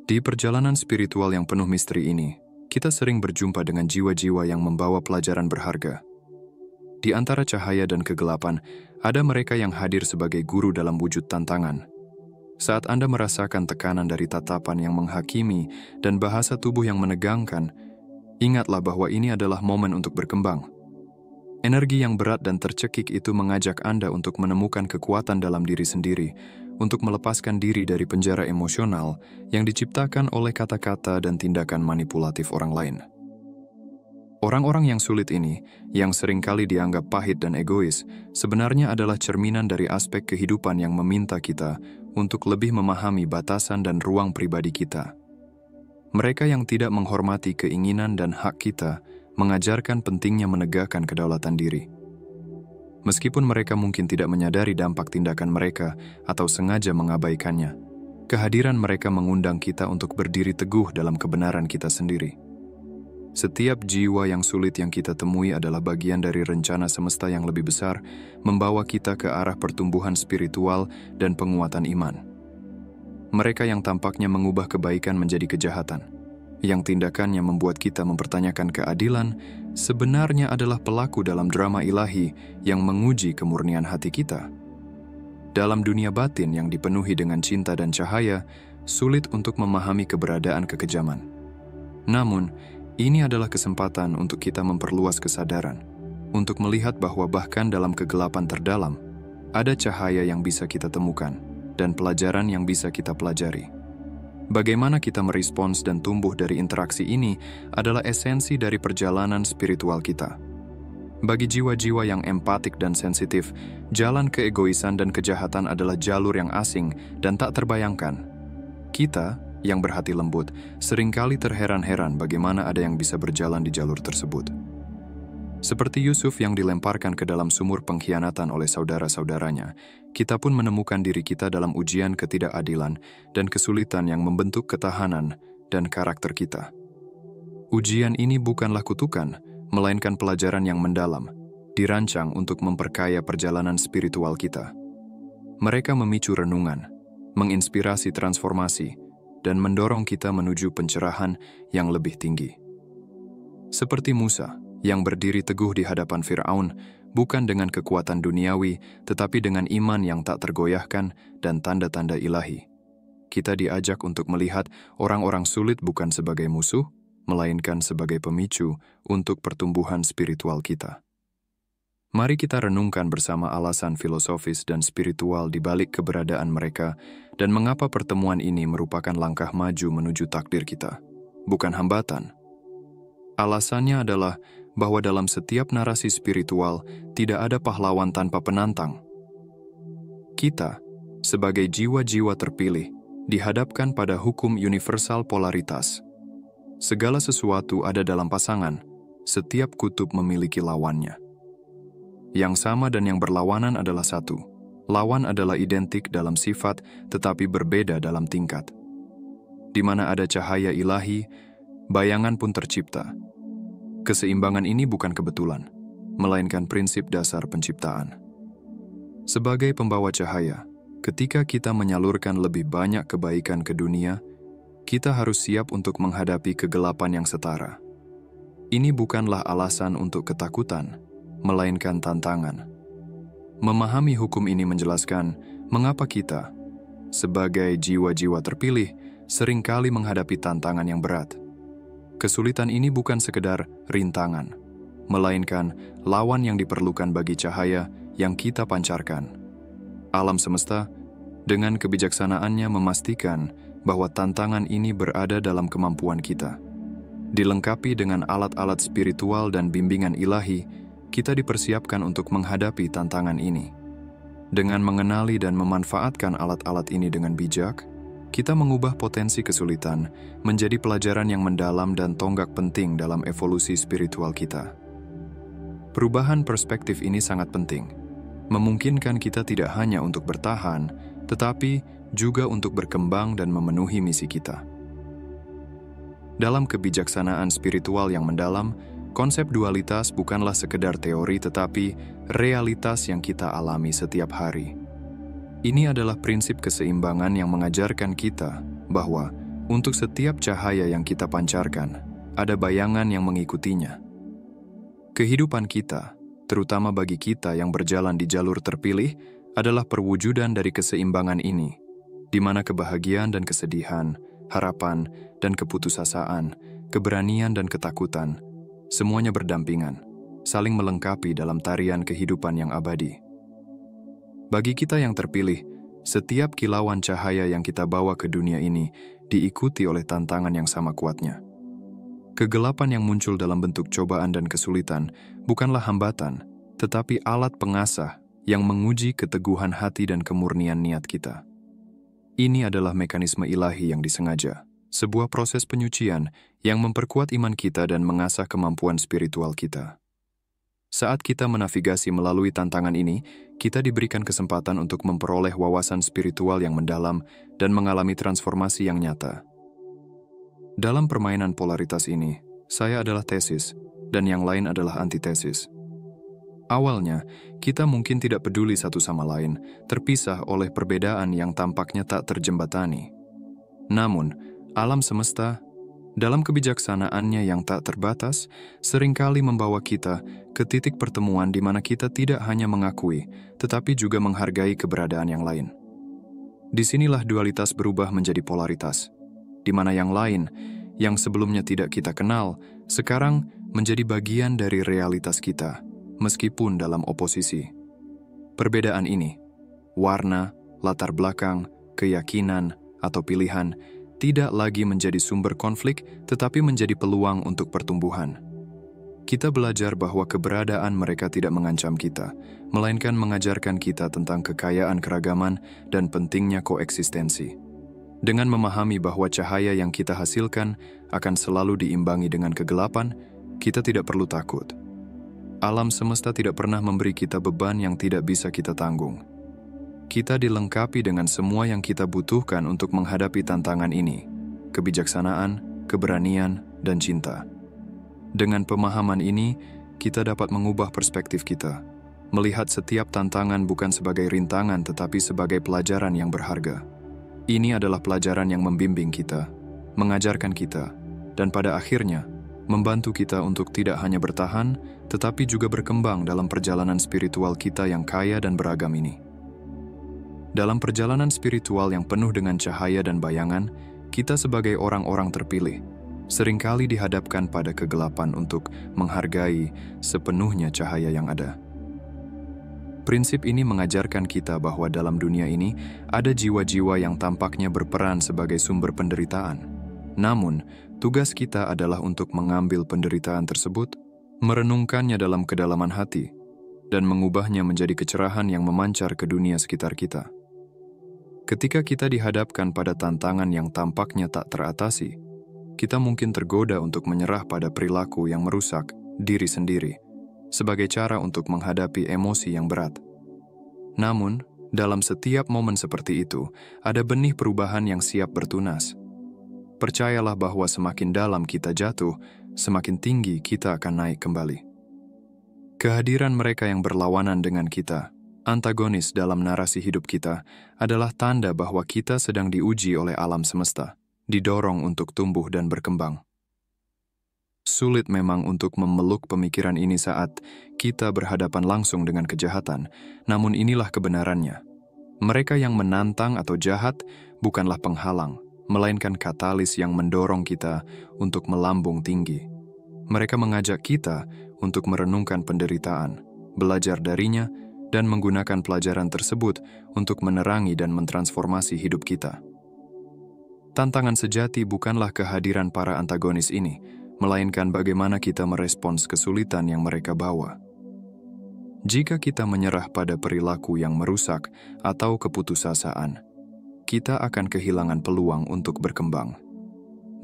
Di perjalanan spiritual yang penuh misteri ini, kita sering berjumpa dengan jiwa-jiwa yang membawa pelajaran berharga. Di antara cahaya dan kegelapan, ada mereka yang hadir sebagai guru dalam wujud tantangan. Saat Anda merasakan tekanan dari tatapan yang menghakimi dan bahasa tubuh yang menegangkan, ingatlah bahwa ini adalah momen untuk berkembang. Energi yang berat dan tercekik itu mengajak Anda untuk menemukan kekuatan dalam diri sendiri, untuk melepaskan diri dari penjara emosional yang diciptakan oleh kata-kata dan tindakan manipulatif orang lain. Orang-orang yang sulit ini, yang seringkali dianggap pahit dan egois, sebenarnya adalah cerminan dari aspek kehidupan yang meminta kita untuk lebih memahami batasan dan ruang pribadi kita. Mereka yang tidak menghormati keinginan dan hak kita, mengajarkan pentingnya menegakkan kedaulatan diri. Meskipun mereka mungkin tidak menyadari dampak tindakan mereka atau sengaja mengabaikannya, kehadiran mereka mengundang kita untuk berdiri teguh dalam kebenaran kita sendiri. Setiap jiwa yang sulit yang kita temui adalah bagian dari rencana semesta yang lebih besar, membawa kita ke arah pertumbuhan spiritual dan penguatan iman. Mereka yang tampaknya mengubah kebaikan menjadi kejahatan, yang tindakannya membuat kita mempertanyakan keadilan, sebenarnya adalah pelaku dalam drama ilahi yang menguji kemurnian hati kita. Dalam dunia batin yang dipenuhi dengan cinta dan cahaya, sulit untuk memahami keberadaan kekejaman. Namun, ini adalah kesempatan untuk kita memperluas kesadaran, untuk melihat bahwa bahkan dalam kegelapan terdalam, ada cahaya yang bisa kita temukan dan pelajaran yang bisa kita pelajari. Bagaimana kita merespons dan tumbuh dari interaksi ini adalah esensi dari perjalanan spiritual kita. Bagi jiwa-jiwa yang empatik dan sensitif, jalan keegoisan dan kejahatan adalah jalur yang asing dan tak terbayangkan. Kita, yang berhati lembut, seringkali terheran-heran bagaimana ada yang bisa berjalan di jalur tersebut. Seperti Yusuf yang dilemparkan ke dalam sumur pengkhianatan oleh saudara-saudaranya, kita pun menemukan diri kita dalam ujian ketidakadilan dan kesulitan yang membentuk ketahanan dan karakter kita. Ujian ini bukanlah kutukan, melainkan pelajaran yang mendalam, dirancang untuk memperkaya perjalanan spiritual kita. Mereka memicu renungan, menginspirasi transformasi, dan mendorong kita menuju pencerahan yang lebih tinggi. Seperti Musa, yang berdiri teguh di hadapan Firaun, bukan dengan kekuatan duniawi, tetapi dengan iman yang tak tergoyahkan dan tanda-tanda ilahi. Kita diajak untuk melihat orang-orang sulit bukan sebagai musuh, melainkan sebagai pemicu untuk pertumbuhan spiritual kita. Mari kita renungkan bersama alasan filosofis dan spiritual di balik keberadaan mereka dan mengapa pertemuan ini merupakan langkah maju menuju takdir kita, bukan hambatan. Alasannya adalah bahwa dalam setiap narasi spiritual tidak ada pahlawan tanpa penantang. Kita, sebagai jiwa-jiwa terpilih, dihadapkan pada hukum universal polaritas. Segala sesuatu ada dalam pasangan, setiap kutub memiliki lawannya. Yang sama dan yang berlawanan adalah satu. Lawan adalah identik dalam sifat, tetapi berbeda dalam tingkat. Di mana ada cahaya ilahi, bayangan pun tercipta. Keseimbangan ini bukan kebetulan, melainkan prinsip dasar penciptaan. Sebagai pembawa cahaya, ketika kita menyalurkan lebih banyak kebaikan ke dunia, kita harus siap untuk menghadapi kegelapan yang setara. Ini bukanlah alasan untuk ketakutan, melainkan tantangan. Memahami hukum ini menjelaskan mengapa kita, sebagai jiwa-jiwa terpilih, seringkali menghadapi tantangan yang berat. Kesulitan ini bukan sekedar rintangan, melainkan lawan yang diperlukan bagi cahaya yang kita pancarkan. Alam semesta, dengan kebijaksanaannya memastikan bahwa tantangan ini berada dalam kemampuan kita. Dilengkapi dengan alat-alat spiritual dan bimbingan ilahi, kita dipersiapkan untuk menghadapi tantangan ini. Dengan mengenali dan memanfaatkan alat-alat ini dengan bijak, kita mengubah potensi kesulitan menjadi pelajaran yang mendalam dan tonggak penting dalam evolusi spiritual kita. Perubahan perspektif ini sangat penting, memungkinkan kita tidak hanya untuk bertahan, tetapi juga untuk berkembang dan memenuhi misi kita. Dalam kebijaksanaan spiritual yang mendalam, konsep dualitas bukanlah sekedar teori tetapi realitas yang kita alami setiap hari. Ini adalah prinsip keseimbangan yang mengajarkan kita bahwa Untuk setiap cahaya yang kita pancarkan, ada bayangan yang mengikutinya. Kehidupan kita, terutama bagi kita yang berjalan di jalur terpilih, adalah perwujudan dari keseimbangan ini, di mana kebahagiaan dan kesedihan, harapan dan keputusasaan, keberanian dan ketakutan, semuanya berdampingan, saling melengkapi dalam tarian kehidupan yang abadi. Bagi kita yang terpilih, setiap kilauan cahaya yang kita bawa ke dunia ini diikuti oleh tantangan yang sama kuatnya. Kegelapan yang muncul dalam bentuk cobaan dan kesulitan bukanlah hambatan, tetapi alat pengasah yang menguji keteguhan hati dan kemurnian niat kita. Ini adalah mekanisme ilahi yang disengaja, sebuah proses penyucian yang memperkuat iman kita dan mengasah kemampuan spiritual kita. Saat kita menavigasi melalui tantangan ini, kita diberikan kesempatan untuk memperoleh wawasan spiritual yang mendalam dan mengalami transformasi yang nyata. Dalam permainan polaritas ini, saya adalah tesis, dan yang lain adalah antitesis. Awalnya, kita mungkin tidak peduli satu sama lain, terpisah oleh perbedaan yang tampaknya tak terjembatani. Namun, alam semesta, dalam kebijaksanaannya yang tak terbatas, seringkali membawa kita ke titik pertemuan di mana kita tidak hanya mengakui, tetapi juga menghargai keberadaan yang lain. Disinilah dualitas berubah menjadi polaritas, di mana yang lain, yang sebelumnya tidak kita kenal, sekarang menjadi bagian dari realitas kita, meskipun dalam oposisi. Perbedaan ini, warna, latar belakang, keyakinan, atau pilihan, tidak lagi menjadi sumber konflik, tetapi menjadi peluang untuk pertumbuhan. Kita belajar bahwa keberadaan mereka tidak mengancam kita, melainkan mengajarkan kita tentang kekayaan keragaman dan pentingnya koeksistensi. Dengan memahami bahwa cahaya yang kita hasilkan akan selalu diimbangi dengan kegelapan, kita tidak perlu takut. Alam semesta tidak pernah memberi kita beban yang tidak bisa kita tanggung. Kita dilengkapi dengan semua yang kita butuhkan untuk menghadapi tantangan ini, kebijaksanaan, keberanian, dan cinta. Dengan pemahaman ini, kita dapat mengubah perspektif kita, melihat setiap tantangan bukan sebagai rintangan tetapi sebagai pelajaran yang berharga. Ini adalah pelajaran yang membimbing kita, mengajarkan kita, dan pada akhirnya, membantu kita untuk tidak hanya bertahan, tetapi juga berkembang dalam perjalanan spiritual kita yang kaya dan beragam ini. Dalam perjalanan spiritual yang penuh dengan cahaya dan bayangan, kita sebagai orang-orang terpilih, seringkali dihadapkan pada kegelapan untuk menghargai sepenuhnya cahaya yang ada. Prinsip ini mengajarkan kita bahwa dalam dunia ini ada jiwa-jiwa yang tampaknya berperan sebagai sumber penderitaan. Namun, tugas kita adalah untuk mengambil penderitaan tersebut, merenungkannya dalam kedalaman hati, dan mengubahnya menjadi kecerahan yang memancar ke dunia sekitar kita. Ketika kita dihadapkan pada tantangan yang tampaknya tak teratasi, kita mungkin tergoda untuk menyerah pada perilaku yang merusak diri sendiri, sebagai cara untuk menghadapi emosi yang berat. Namun, dalam setiap momen seperti itu, ada benih perubahan yang siap bertunas. Percayalah bahwa semakin dalam kita jatuh, semakin tinggi kita akan naik kembali. Kehadiran mereka yang berlawanan dengan kita, antagonis dalam narasi hidup kita, adalah tanda bahwa kita sedang diuji oleh alam semesta, didorong untuk tumbuh dan berkembang. Sulit memang untuk memeluk pemikiran ini saat kita berhadapan langsung dengan kejahatan, namun inilah kebenarannya. Mereka yang menantang atau jahat bukanlah penghalang, melainkan katalis yang mendorong kita untuk melambung tinggi. Mereka mengajak kita untuk merenungkan penderitaan, belajar darinya, dan menggunakan pelajaran tersebut untuk menerangi dan mentransformasi hidup kita. Tantangan sejati bukanlah kehadiran para antagonis ini, melainkan bagaimana kita merespons kesulitan yang mereka bawa. Jika kita menyerah pada perilaku yang merusak atau keputusasaan, kita akan kehilangan peluang untuk berkembang.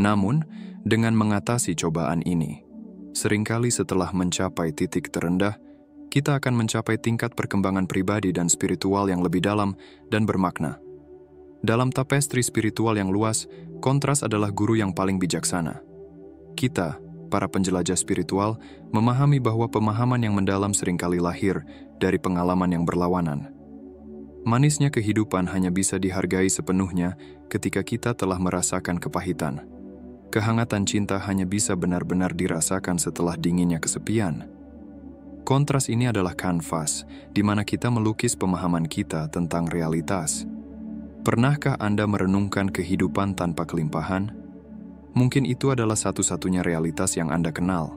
Namun, dengan mengatasi cobaan ini, seringkali setelah mencapai titik terendah, kita akan mencapai tingkat perkembangan pribadi dan spiritual yang lebih dalam dan bermakna. Dalam tapestri spiritual yang luas, kontras adalah guru yang paling bijaksana. Kita, para penjelajah spiritual, memahami bahwa pemahaman yang mendalam seringkali lahir dari pengalaman yang berlawanan. Manisnya kehidupan hanya bisa dihargai sepenuhnya ketika kita telah merasakan kepahitan. Kehangatan cinta hanya bisa benar-benar dirasakan setelah dinginnya kesepian. Kontras ini adalah kanvas di mana kita melukis pemahaman kita tentang realitas. Pernahkah Anda merenungkan kehidupan tanpa kelimpahan? Mungkin itu adalah satu-satunya realitas yang Anda kenal.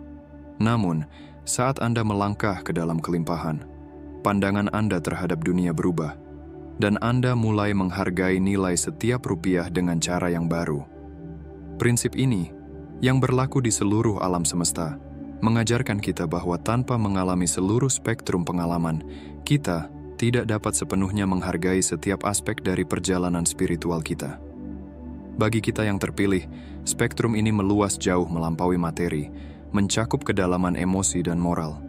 Namun, saat Anda melangkah ke dalam kelimpahan, pandangan Anda terhadap dunia berubah, dan Anda mulai menghargai nilai setiap rupiah dengan cara yang baru. Prinsip ini, yang berlaku di seluruh alam semesta, mengajarkan kita bahwa tanpa mengalami seluruh spektrum pengalaman, kita tidak dapat sepenuhnya menghargai setiap aspek dari perjalanan spiritual kita. Bagi kita yang terpilih, spektrum ini meluas jauh melampaui materi, mencakup kedalaman emosi dan moral.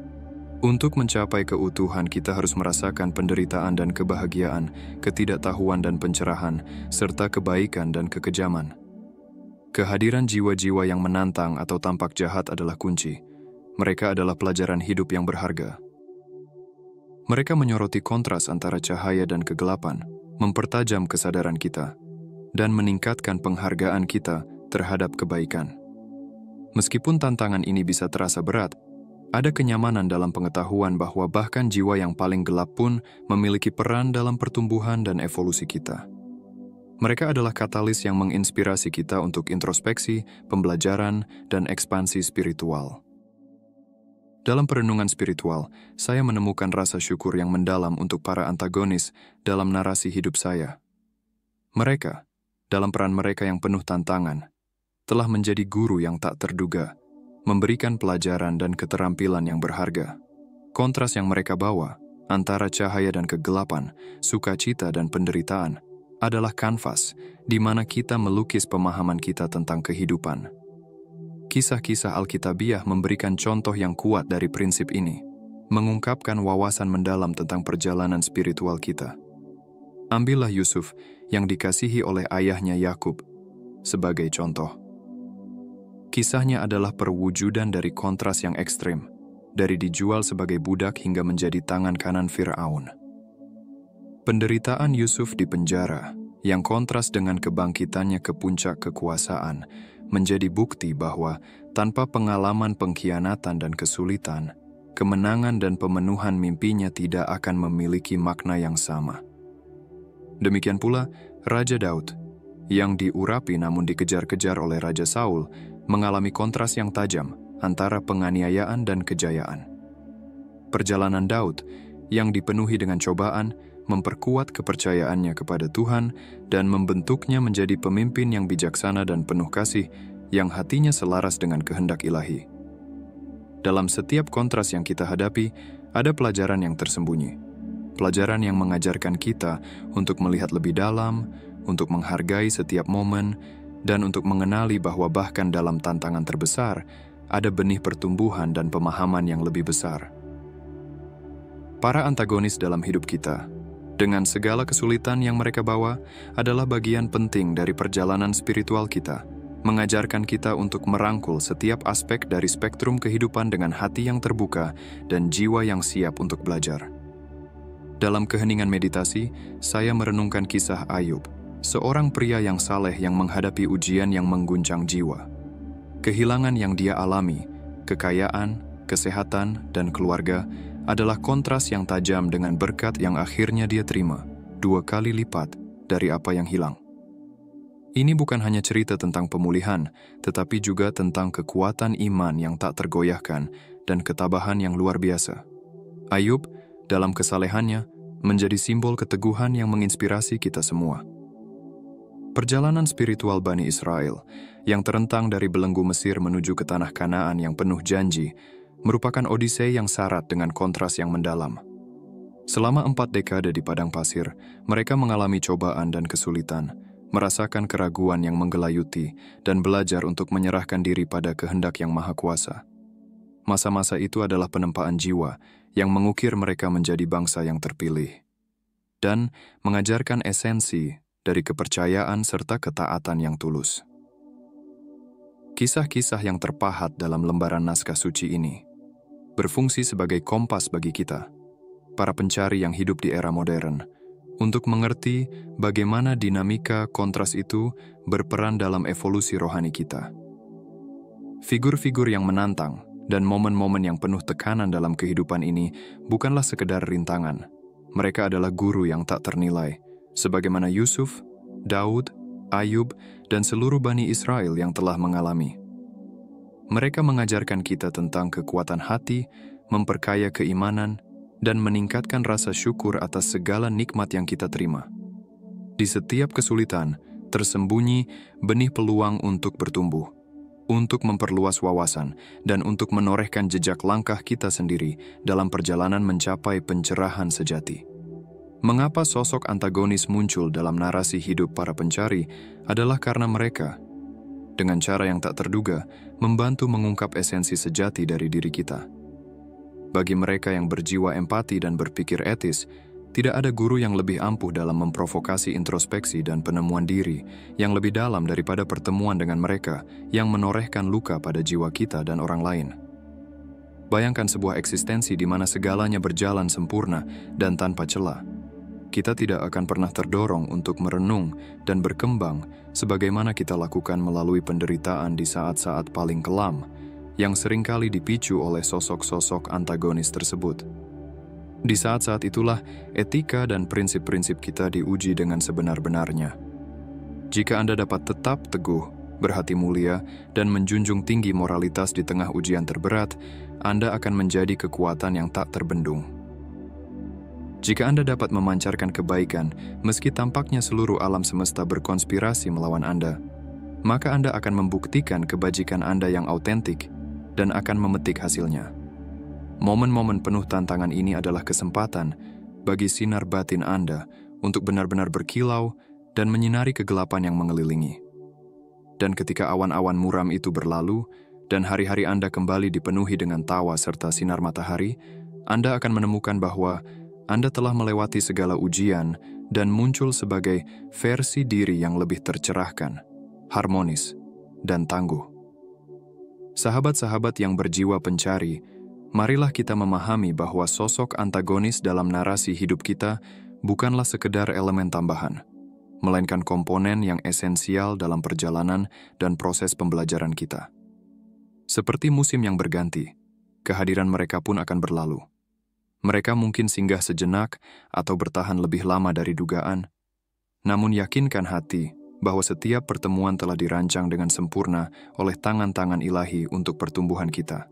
Untuk mencapai keutuhan, kita harus merasakan penderitaan dan kebahagiaan, ketidaktahuan dan pencerahan, serta kebaikan dan kekejaman. Kehadiran jiwa-jiwa yang menantang atau tampak jahat adalah kunci. Mereka adalah pelajaran hidup yang berharga. Mereka menyoroti kontras antara cahaya dan kegelapan, mempertajam kesadaran kita, dan meningkatkan penghargaan kita terhadap kebaikan. Meskipun tantangan ini bisa terasa berat, ada kenyamanan dalam pengetahuan bahwa bahkan jiwa yang paling gelap pun memiliki peran dalam pertumbuhan dan evolusi kita. Mereka adalah katalis yang menginspirasi kita untuk introspeksi, pembelajaran, dan ekspansi spiritual. Dalam perenungan spiritual, saya menemukan rasa syukur yang mendalam untuk para antagonis dalam narasi hidup saya. Mereka, dalam peran mereka yang penuh tantangan, telah menjadi guru yang tak terduga, memberikan pelajaran dan keterampilan yang berharga. Kontras yang mereka bawa antara cahaya dan kegelapan, sukacita dan penderitaan, adalah kanvas di mana kita melukis pemahaman kita tentang kehidupan. Kisah-kisah Alkitabiah memberikan contoh yang kuat dari prinsip ini, mengungkapkan wawasan mendalam tentang perjalanan spiritual kita. Ambillah Yusuf yang dikasihi oleh ayahnya Yakub sebagai contoh. Kisahnya adalah perwujudan dari kontras yang ekstrim, dari dijual sebagai budak hingga menjadi tangan kanan Fir'aun. Penderitaan Yusuf di penjara, yang kontras dengan kebangkitannya ke puncak kekuasaan, menjadi bukti bahwa tanpa pengalaman pengkhianatan dan kesulitan, kemenangan dan pemenuhan mimpinya tidak akan memiliki makna yang sama. Demikian pula, Raja Daud, yang diurapi namun dikejar-kejar oleh Raja Saul, mengalami kontras yang tajam antara penganiayaan dan kejayaan. Perjalanan Daud, yang dipenuhi dengan cobaan, memperkuat kepercayaannya kepada Tuhan dan membentuknya menjadi pemimpin yang bijaksana dan penuh kasih, yang hatinya selaras dengan kehendak ilahi. Dalam setiap kontras yang kita hadapi, ada pelajaran yang tersembunyi. Pelajaran yang mengajarkan kita untuk melihat lebih dalam, untuk menghargai setiap momen, dan untuk mengenali bahwa bahkan dalam tantangan terbesar, ada benih pertumbuhan dan pemahaman yang lebih besar. Para antagonis dalam hidup kita, dengan segala kesulitan yang mereka bawa, adalah bagian penting dari perjalanan spiritual kita, mengajarkan kita untuk merangkul setiap aspek dari spektrum kehidupan dengan hati yang terbuka dan jiwa yang siap untuk belajar. Dalam keheningan meditasi, saya merenungkan kisah Ayub, seorang pria yang saleh yang menghadapi ujian yang mengguncang jiwa. Kehilangan yang dia alami, kekayaan, kesehatan, dan keluarga adalah kontras yang tajam dengan berkat yang akhirnya dia terima, 2 kali lipat dari apa yang hilang. Ini bukan hanya cerita tentang pemulihan, tetapi juga tentang kekuatan iman yang tak tergoyahkan dan ketabahan yang luar biasa. Ayub, dalam kesalehannya, menjadi simbol keteguhan yang menginspirasi kita semua. Perjalanan spiritual Bani Israel, yang terentang dari belenggu Mesir menuju ke tanah Kanaan yang penuh janji, merupakan odisei yang syarat dengan kontras yang mendalam. Selama 4 dekade di padang pasir, mereka mengalami cobaan dan kesulitan, merasakan keraguan yang menggelayuti, dan belajar untuk menyerahkan diri pada kehendak yang maha kuasa. Masa-masa itu adalah penempaan jiwa yang mengukir mereka menjadi bangsa yang terpilih, dan mengajarkan esensi dari kepercayaan serta ketaatan yang tulus. Kisah-kisah yang terpahat dalam lembaran naskah suci ini berfungsi sebagai kompas bagi kita, para pencari yang hidup di era modern, untuk mengerti bagaimana dinamika kontras itu berperan dalam evolusi rohani kita. Figur-figur yang menantang dan momen-momen yang penuh tekanan dalam kehidupan ini bukanlah sekedar rintangan. Mereka adalah guru yang tak ternilai, sebagaimana Yusuf, Daud, Ayub, dan seluruh Bani Israel yang telah mengalami. Mereka mengajarkan kita tentang kekuatan hati, memperkaya keimanan, dan meningkatkan rasa syukur atas segala nikmat yang kita terima. Di setiap kesulitan, tersembunyi benih peluang untuk bertumbuh, untuk memperluas wawasan, dan untuk menorehkan jejak langkah kita sendiri dalam perjalanan mencapai pencerahan sejati. Mengapa sosok antagonis muncul dalam narasi hidup para pencari adalah karena mereka, dengan cara yang tak terduga, membantu mengungkap esensi sejati dari diri kita. Bagi mereka yang berjiwa empati dan berpikir etis, tidak ada guru yang lebih ampuh dalam memprovokasi introspeksi dan penemuan diri yang lebih dalam daripada pertemuan dengan mereka yang menorehkan luka pada jiwa kita dan orang lain. Bayangkan sebuah eksistensi di mana segalanya berjalan sempurna dan tanpa celah. Kita tidak akan pernah terdorong untuk merenung dan berkembang sebagaimana kita lakukan melalui penderitaan di saat-saat paling kelam yang seringkali dipicu oleh sosok-sosok antagonis tersebut. Di saat-saat itulah etika dan prinsip-prinsip kita diuji dengan sebenar-benarnya. Jika Anda dapat tetap teguh, berhati mulia, dan menjunjung tinggi moralitas di tengah ujian terberat, Anda akan menjadi kekuatan yang tak terbendung. Jika Anda dapat memancarkan kebaikan, meski tampaknya seluruh alam semesta berkonspirasi melawan Anda, maka Anda akan membuktikan kebajikan Anda yang autentik dan akan memetik hasilnya. Momen-momen penuh tantangan ini adalah kesempatan bagi sinar batin Anda untuk benar-benar berkilau dan menyinari kegelapan yang mengelilingi. Dan ketika awan-awan muram itu berlalu dan hari-hari Anda kembali dipenuhi dengan tawa serta sinar matahari, Anda akan menemukan bahwa Anda telah melewati segala ujian dan muncul sebagai versi diri yang lebih tercerahkan, harmonis, dan tangguh. Sahabat-sahabat yang berjiwa pencari, marilah kita memahami bahwa sosok antagonis dalam narasi hidup kita bukanlah sekedar elemen tambahan, melainkan komponen yang esensial dalam perjalanan dan proses pembelajaran kita. Seperti musim yang berganti, kehadiran mereka pun akan berlalu. Mereka mungkin singgah sejenak atau bertahan lebih lama dari dugaan, namun yakinkan hati bahwa setiap pertemuan telah dirancang dengan sempurna oleh tangan-tangan ilahi untuk pertumbuhan kita.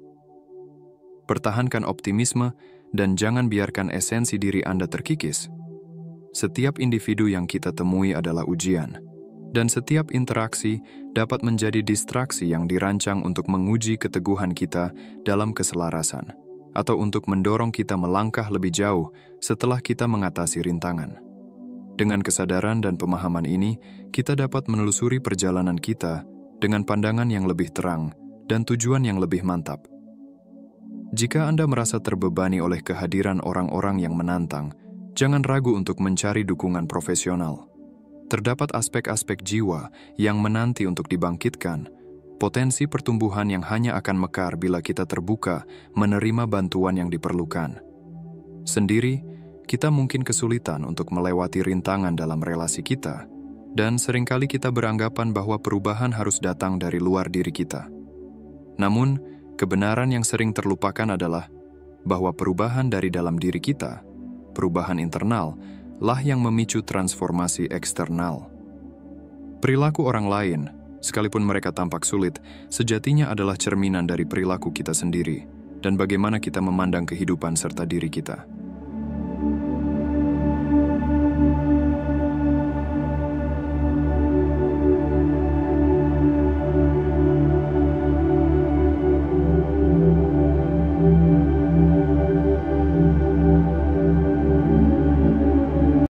Pertahankan optimisme dan jangan biarkan esensi diri Anda terkikis. Setiap individu yang kita temui adalah ujian, dan setiap interaksi dapat menjadi distraksi yang dirancang untuk menguji keteguhan kita dalam keselarasan, atau untuk mendorong kita melangkah lebih jauh setelah kita mengatasi rintangan. Dengan kesadaran dan pemahaman ini, kita dapat menelusuri perjalanan kita dengan pandangan yang lebih terang dan tujuan yang lebih mantap. Jika Anda merasa terbebani oleh kehadiran orang-orang yang menantang, jangan ragu untuk mencari dukungan profesional. Terdapat aspek-aspek jiwa yang menanti untuk dibangkitkan, potensi pertumbuhan yang hanya akan mekar bila kita terbuka menerima bantuan yang diperlukan. Sendiri, kita mungkin kesulitan untuk melewati rintangan dalam relasi kita, dan seringkali kita beranggapan bahwa perubahan harus datang dari luar diri kita. Namun, kebenaran yang sering terlupakan adalah bahwa perubahan dari dalam diri kita, perubahan internal, lah yang memicu transformasi eksternal. Perilaku orang lain, sekalipun mereka tampak sulit, sejatinya adalah cerminan dari perilaku kita sendiri dan bagaimana kita memandang kehidupan serta diri kita.